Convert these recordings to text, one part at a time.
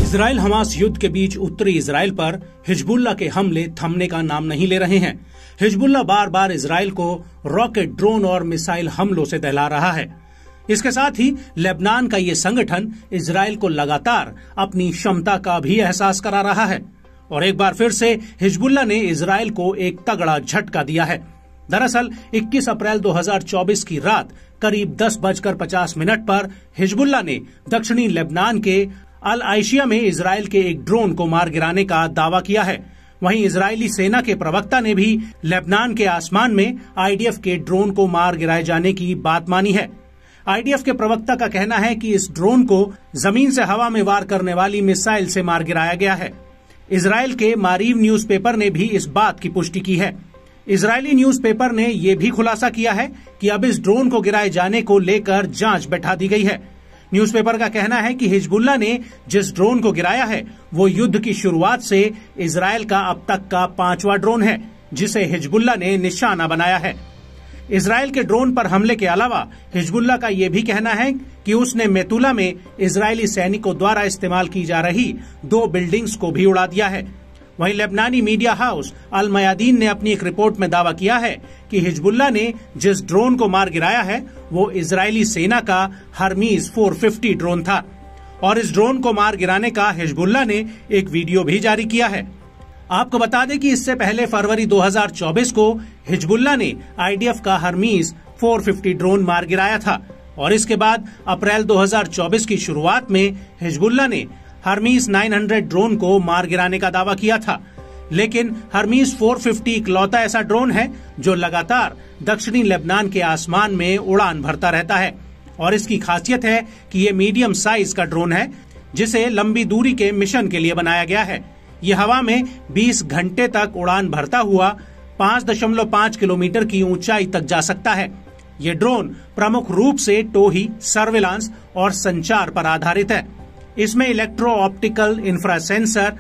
Israel Hamas युद्ध के बीच उत्तरी इजराइल पर हिजबुल्लाह के हमले थमने का नाम नहीं ले रहे हैं। हिजबुल्लाह बार बार इजराइल को रॉकेट, ड्रोन और मिसाइल हमलों से दहला रहा है। इसके साथ ही लेबनान का ये संगठन इजराइल को लगातार अपनी क्षमता का भी एहसास करा रहा है और एक बार फिर से हिजबुल्लाह ने इजराइल को एक तगड़ा झटका दिया है। दरअसल 21 अप्रैल 2024 की रात करीब 10:50 पर हिजबुल्लाह ने दक्षिणी लेबनान के अल आइशिया में इजराइल के एक ड्रोन को मार गिराने का दावा किया है। वहीं इजरायली सेना के प्रवक्ता ने भी लेबनान के आसमान में आईडीएफ के ड्रोन को मार गिराए जाने की बात मानी है। आईडीएफ के प्रवक्ता का कहना है कि इस ड्रोन को जमीन से हवा में वार करने वाली मिसाइल से मार गिराया गया है। इजराइल के मारीव न्यूज़पेपर ने भी इस बात की पुष्टि की है। इजरायली न्यूज़पेपर ने यह भी खुलासा किया है कि अब इस ड्रोन को गिराए जाने को लेकर जांच बैठा दी गई है। न्यूज़पेपर का कहना है कि हिजबुल्लाह ने जिस ड्रोन को गिराया है वो युद्ध की शुरुआत से इजराइल का अब तक का 5वां ड्रोन है जिसे हिजबुल्लाह ने निशाना बनाया है। इजराइल के ड्रोन पर हमले के अलावा हिजबुल्लाह का ये भी कहना है कि उसने मेतुला में इजरायली सैनिकों द्वारा इस्तेमाल की जा रही 2 बिल्डिंग्स को भी उड़ा दिया है। वहीं लेबनानी मीडिया हाउस अल मयादीन ने अपनी एक रिपोर्ट में दावा किया है कि हिजबुल्लाह ने जिस ड्रोन को मार गिराया है वो इजरायली सेना का हर्मीज 450 ड्रोन था और इस ड्रोन को मार गिराने का हिजबुल्लाह ने एक वीडियो भी जारी किया है। आपको बता दें कि इससे पहले फरवरी 2024 को हिजबुल्लाह ने आईडीएफ का हर्मीज 450 ड्रोन मार गिराया था और इसके बाद अप्रैल 2024 की शुरुआत में हिजबुल्लाह ने हर्मीज 900 ड्रोन को मार गिराने का दावा किया था। लेकिन हर्मीज 450 इकलौता ऐसा ड्रोन है जो लगातार दक्षिणी लेबनान के आसमान में उड़ान भरता रहता है और इसकी खासियत है कि ये मीडियम साइज का ड्रोन है जिसे लंबी दूरी के मिशन के लिए बनाया गया है। ये हवा में 20 घंटे तक उड़ान भरता हुआ 5.5 किलोमीटर की ऊंचाई तक जा सकता है। ये ड्रोन प्रमुख रूप से टोही, सर्विलांस और संचार पर आधारित है। इसमें electro optical infra sensor,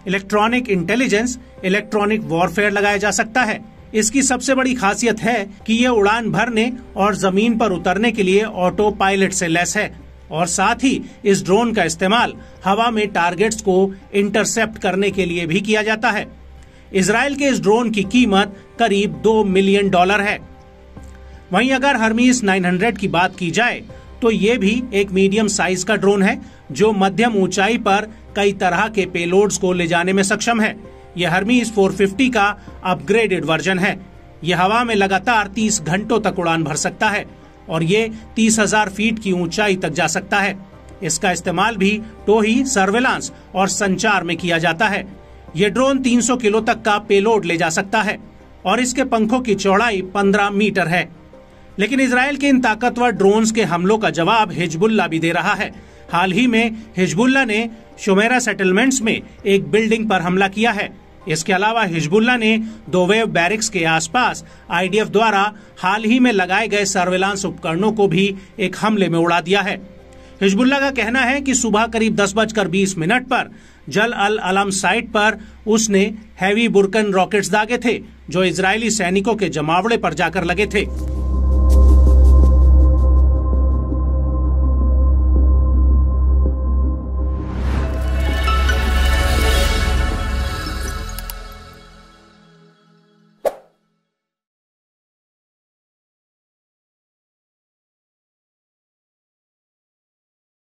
electronic intelligence, electronic warfare लगाया जा सकता है। इसकी सबसे बड़ी खासियत है कि ये उड़ान भरने और जमीन पर उतरने के लिए ऑटो पायलट से लैस है और साथ ही इस ड्रोन का इस्तेमाल हवा में टारगेट्स को इंटरसेप्ट करने के लिए भी किया जाता है। इजराइल के इस ड्रोन की कीमत करीब $2 मिलियन है। वहीं अगर हर्मीज 900 की बात की जाए तो ये भी एक मीडियम साइज का ड्रोन है जो मध्यम ऊंचाई पर कई तरह के पेलोड्स को ले जाने में सक्षम है। यह हर्मीज 450 का अपग्रेडेड वर्जन है। यह हवा में लगातार 30 घंटों तक उड़ान भर सकता है और ये 30,000 फीट की ऊंचाई तक जा सकता है। इसका इस्तेमाल भी टोही, सर्विलांस और संचार में किया जाता है। ये ड्रोन 300 किलो तक का पेलोड ले जा सकता है और इसके पंखों की चौड़ाई 15 मीटर है। लेकिन इजराइल के इन ताकतवर ड्रोन्स के हमलों का जवाब हिजबुल्लाह भी दे रहा है। हाल ही में हिजबुल्लाह ने शुमेरा सेटलमेंट्स में एक बिल्डिंग पर हमला किया है। इसके अलावा हिजबुल्लाह ने दोवेव बैरिक्स के आसपास आईडीएफ द्वारा हाल ही में लगाए गए सर्विलांस उपकरणों को भी एक हमले में उड़ा दिया है। हिजबुल्लाह का कहना है कि सुबह करीब 10:20 पर जल अल अलम साइट पर उसने हैवी बुरकन रॉकेट्स दागे थे जो इजरायली सैनिकों के जमावड़े पर जाकर लगे थे।